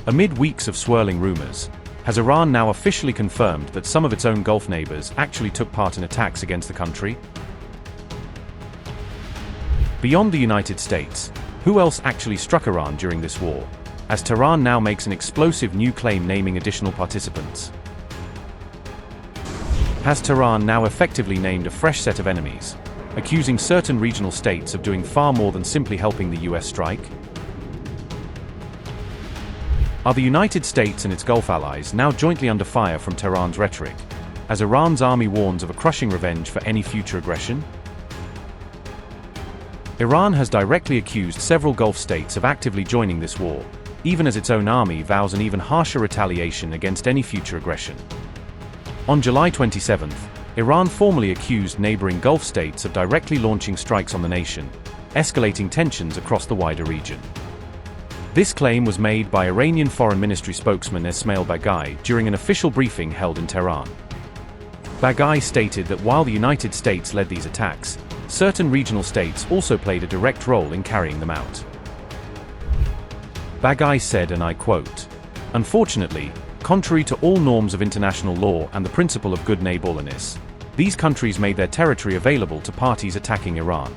Amid weeks of swirling rumors, has Iran now officially confirmed that some of its own Gulf neighbors actually took part in attacks against the country? Beyond the United States, who else actually struck Iran during this war, as Tehran now makes an explosive new claim naming additional participants? Has Tehran now effectively named a fresh set of enemies, accusing certain regional states of doing far more than simply helping the US strike? Are the United States and its Gulf allies now jointly under fire from Tehran's rhetoric, as Iran's army warns of a crushing revenge for any future aggression? Iran has directly accused several Gulf states of actively joining this war, even as its own army vows an even harsher retaliation against any future aggression. On July 27, Iran formally accused neighboring Gulf states of directly launching strikes on the nation, escalating tensions across the wider region. This claim was made by Iranian Foreign Ministry spokesman Esmaeil Baghaei during an official briefing held in Tehran. Baghaei stated that while the United States led these attacks, certain regional states also played a direct role in carrying them out. Baghaei said, and I quote, "Unfortunately, contrary to all norms of international law and the principle of good neighborliness, these countries made their territory available to parties attacking Iran.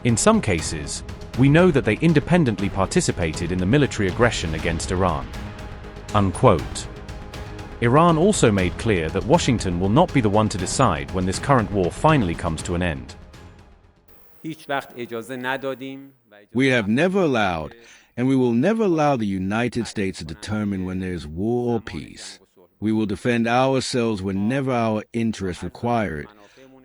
In some cases, we know that they independently participated in the military aggression against Iran." Unquote. Iran also made clear that Washington will not be the one to decide when this current war finally comes to an end. We have never allowed, and we will never allow the United States to determine when there is war or peace. We will defend ourselves whenever our interests require it,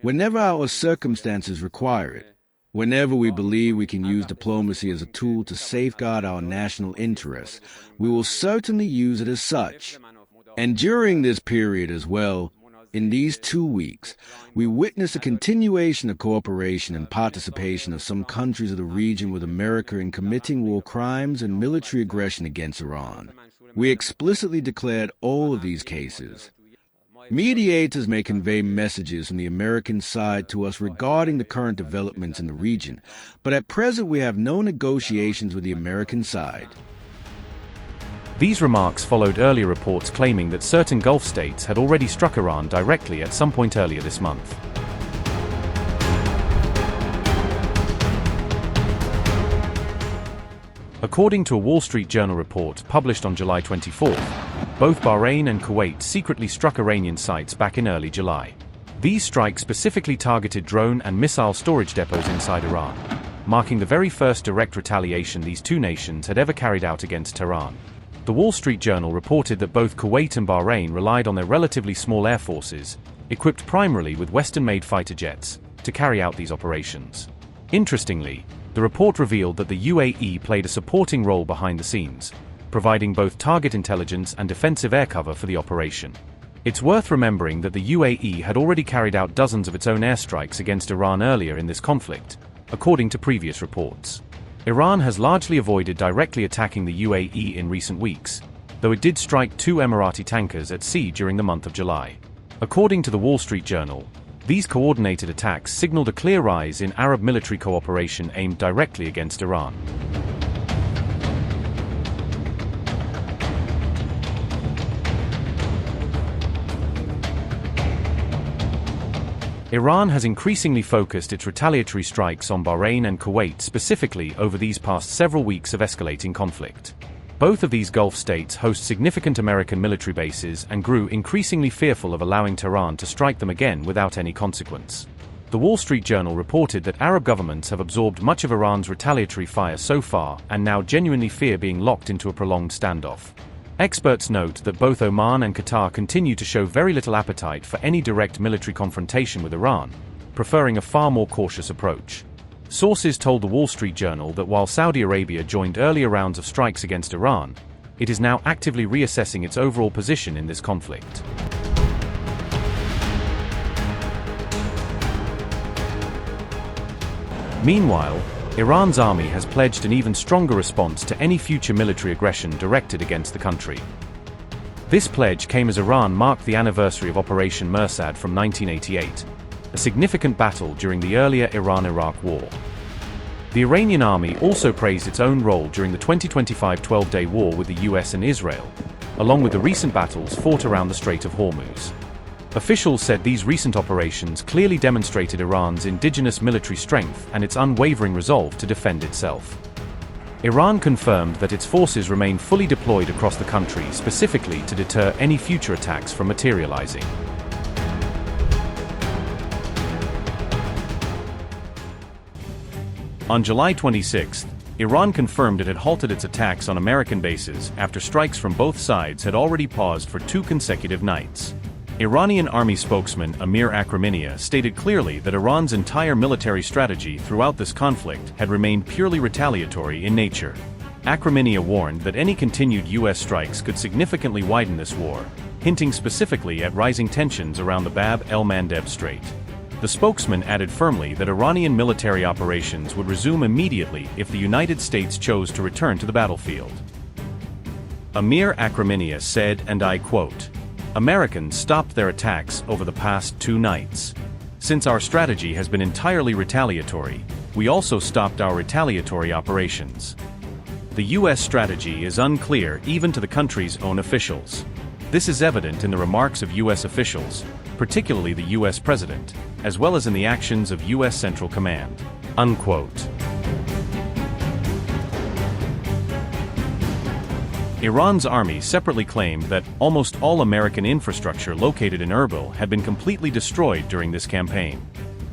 whenever our circumstances require it, whenever we believe we can use diplomacy as a tool to safeguard our national interests. We will certainly use it as such. And during this period as well, in these 2 weeks, we witnessed a continuation of cooperation and participation of some countries of the region with America in committing war crimes and military aggression against Iran. We explicitly declared all of these cases. Mediators may convey messages from the American side to us regarding the current developments in the region, but at present we have no negotiations with the American side. These remarks followed earlier reports claiming that certain Gulf states had already struck Iran directly at some point earlier this month. According to a Wall Street Journal report published on July 24, both Bahrain and Kuwait secretly struck Iranian sites back in early July. These strikes specifically targeted drone and missile storage depots inside Iran, marking the very first direct retaliation these two nations had ever carried out against Tehran. The Wall Street Journal reported that both Kuwait and Bahrain relied on their relatively small air forces, equipped primarily with Western-made fighter jets, to carry out these operations. Interestingly, the report revealed that the UAE played a supporting role behind the scenes, providing both target intelligence and defensive air cover for the operation. It's worth remembering that the UAE had already carried out dozens of its own airstrikes against Iran earlier in this conflict, according to previous reports. Iran has largely avoided directly attacking the UAE in recent weeks, though it did strike 2 Emirati tankers at sea during the month of July. According to the Wall Street Journal, these coordinated attacks signaled a clear rise in Arab military cooperation aimed directly against Iran. Iran has increasingly focused its retaliatory strikes on Bahrain and Kuwait specifically over these past several weeks of escalating conflict. Both of these Gulf states host significant American military bases and grew increasingly fearful of allowing Tehran to strike them again without any consequence. The Wall Street Journal reported that Arab governments have absorbed much of Iran's retaliatory fire so far and now genuinely fear being locked into a prolonged standoff. Experts note that both Oman and Qatar continue to show very little appetite for any direct military confrontation with Iran, preferring a far more cautious approach. Sources told the Wall Street Journal that while Saudi Arabia joined earlier rounds of strikes against Iran, it is now actively reassessing its overall position in this conflict. Meanwhile, Iran's army has pledged an even stronger response to any future military aggression directed against the country. This pledge came as Iran marked the anniversary of Operation Mersad from 1988, a significant battle during the earlier Iran-Iraq War. The Iranian army also praised its own role during the 2025 12-day war with the US and Israel, along with the recent battles fought around the Strait of Hormuz. Officials said these recent operations clearly demonstrated Iran's indigenous military strength and its unwavering resolve to defend itself. Iran confirmed that its forces remain fully deployed across the country specifically to deter any future attacks from materializing. On July 26, Iran confirmed it had halted its attacks on American bases after strikes from both sides had already paused for 2 consecutive nights. Iranian army spokesman Amir Akraminia stated clearly that Iran's entire military strategy throughout this conflict had remained purely retaliatory in nature. Akraminia warned that any continued U.S. strikes could significantly widen this war, hinting specifically at rising tensions around the Bab el-Mandeb Strait. The spokesman added firmly that Iranian military operations would resume immediately if the United States chose to return to the battlefield. Amir Akraminia said, and I quote, "Americans stopped their attacks over the past 2 nights. Since our strategy has been entirely retaliatory, we also stopped our retaliatory operations." The U.S. strategy is unclear even to the country's own officials. This is evident in the remarks of U.S. officials, particularly the U.S. President, as well as in the actions of U.S. Central Command. Unquote. Iran's army separately claimed that almost all American infrastructure located in Erbil had been completely destroyed during this campaign.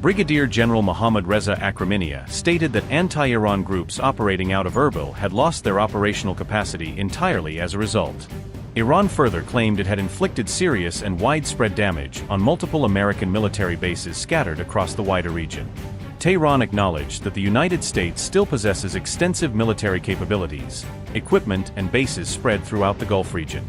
Brigadier General Mohammad Reza Akraminia stated that anti-Iran groups operating out of Erbil had lost their operational capacity entirely as a result. Iran further claimed it had inflicted serious and widespread damage on multiple American military bases scattered across the wider region. Tehran acknowledged that the United States still possesses extensive military capabilities, equipment, and bases spread throughout the Gulf region.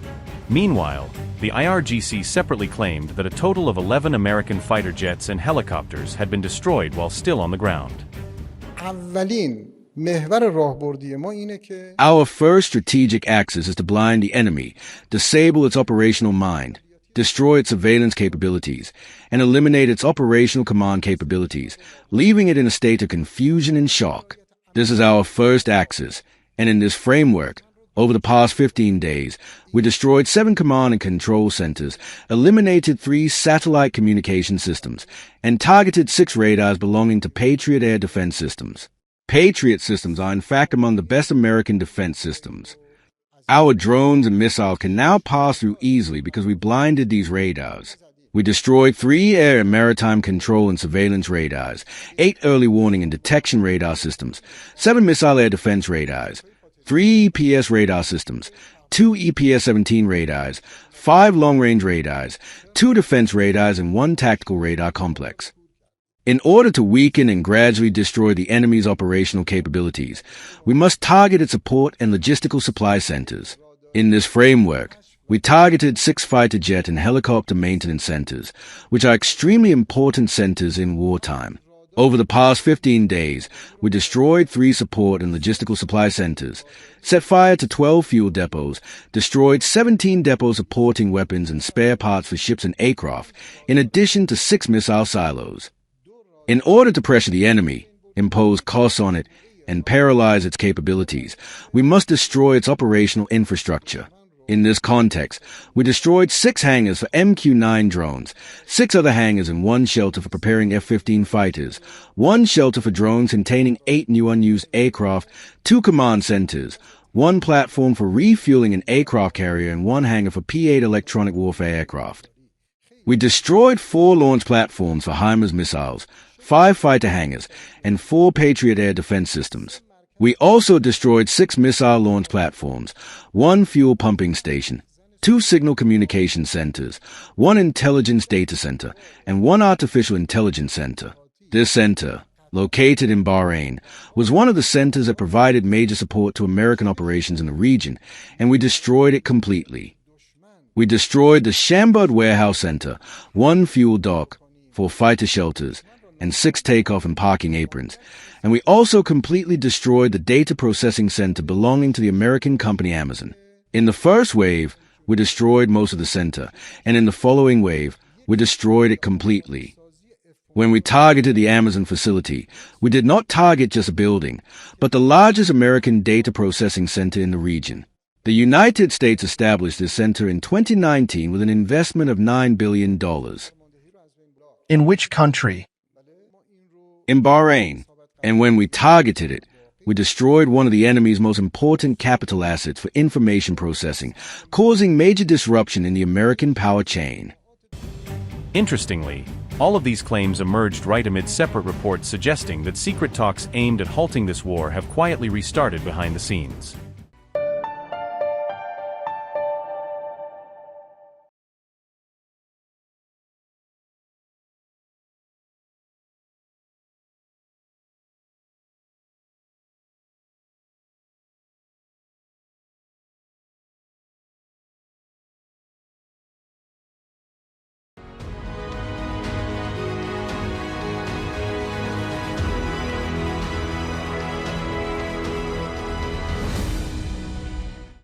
Meanwhile, the IRGC separately claimed that a total of 11 American fighter jets and helicopters had been destroyed while still on the ground. Our first strategic axis is to blind the enemy, disable its operational mind, destroy its surveillance capabilities, and eliminate its operational command capabilities, leaving it in a state of confusion and shock. This is our first axis, and in this framework, over the past 15 days, we destroyed 7 command and control centers, eliminated 3 satellite communication systems, and targeted 6 radars belonging to Patriot air defense systems. Patriot systems are in fact among the best American defense systems. Our drones and missiles can now pass through easily because we blinded these radars. We destroyed 3 air and maritime control and surveillance radars, 8 early warning and detection radar systems, 7 missile air defense radars, 3 EPS radar systems, 2 EPS-17 radars, 5 long-range radars, 2 defense radars, and 1 tactical radar complex. In order to weaken and gradually destroy the enemy's operational capabilities, we must target its support and logistical supply centers. In this framework, we targeted 6 fighter jet and helicopter maintenance centers, which are extremely important centers in wartime. Over the past 15 days, we destroyed 3 support and logistical supply centers, set fire to 12 fuel depots, destroyed 17 depots supporting weapons and spare parts for ships and aircraft, in addition to 6 missile silos. In order to pressure the enemy, impose costs on it, and paralyze its capabilities, we must destroy its operational infrastructure. In this context, we destroyed 6 hangars for MQ-9 drones, 6 other hangars and 1 shelter for preparing F-15 fighters, 1 shelter for drones containing 8 new unused aircraft, 2 command centers, 1 platform for refueling an aircraft carrier, and 1 hangar for P-8 electronic warfare aircraft. We destroyed 4 launch platforms for HIMARS missiles, 5 fighter hangars, and 4 Patriot air defense systems. We also destroyed 6 missile launch platforms, 1 fuel pumping station, 2 signal communication centers, 1 intelligence data center, and 1 artificial intelligence center. This center, located in Bahrain, was one of the centers that provided major support to American operations in the region, and we destroyed it completely. We destroyed the Shambud Warehouse Center, 1 fuel dock, 4 fighter shelters, and 6 takeoff and parking aprons, and we also completely destroyed the data processing center belonging to the American company Amazon. In the first wave, we destroyed most of the center, and in the following wave, we destroyed it completely. When we targeted the Amazon facility, we did not target just a building, but the largest American data processing center in the region. The United States established this center in 2019 with an investment of $9 billion. In which country? In Bahrain. And when we targeted it, we destroyed one of the enemy's most important capital assets for information processing, causing major disruption in the American power chain. Interestingly, all of these claims emerged right amid separate reports suggesting that secret talks aimed at halting this war have quietly restarted behind the scenes.